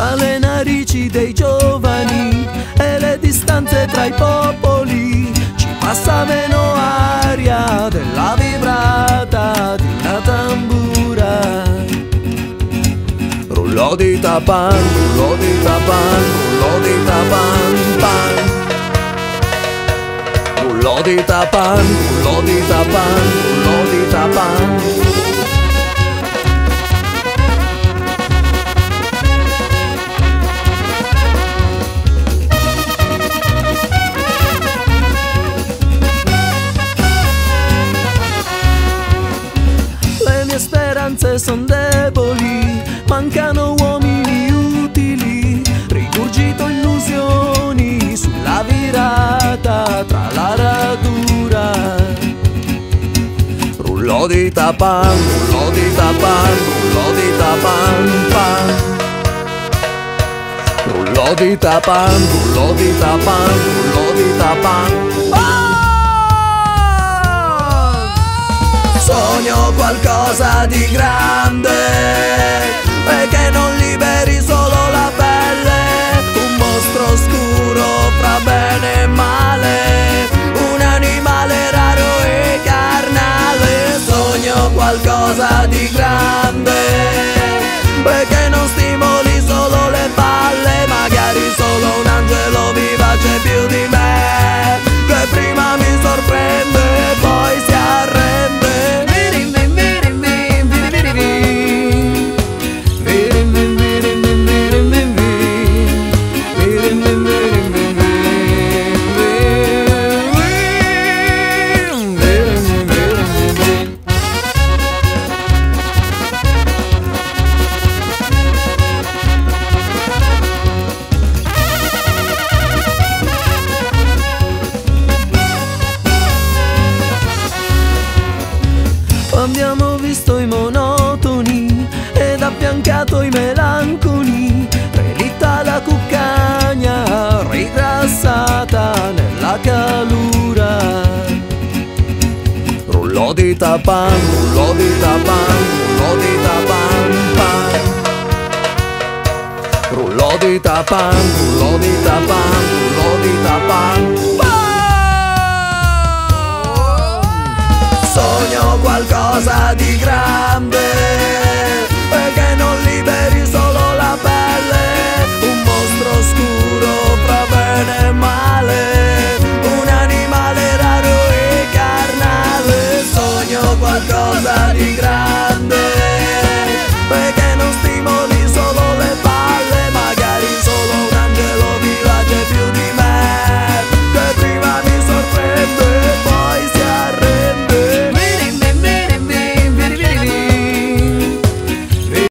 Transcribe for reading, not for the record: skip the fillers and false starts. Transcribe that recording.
tra le narici dei giovani e le distanze tra i popoli, ci passa meno aria della vibrata di una tambura. Rullo di tapan, rullo di tapan, rullo di tapan, pan. Rullo di tapan, rullo di tapan, rullo di tapan. Le mie speranze son deboli, mancano uomini utili, rigurgito illusioni sulla virata tra la radura. Rullo di tapan, rullo di tapan, rullo di tapan, pan. Rullo di tapan, rullo di tapan, rullo di tapan. Sogno qualcosa di grande e che non liberi solo la pelle, un mostro oscuro fra bene e male, un animale raro e carnale. Sogno qualcosa di grande e che non stimoli solo le palle, magari solo un angelo vivace più di me, che prima mi sorprende e poi si arrende. Abbiamo visto i monotoni ed affiancato i melanconi, relitta la cuccagna rigrassata nella calura. Rullo di tapan, rullo di tapan, rullo di tapan, pan. Rullo di tapan, rullo di tapan, rullo di tapan, pan. Sogno qualcosa di grande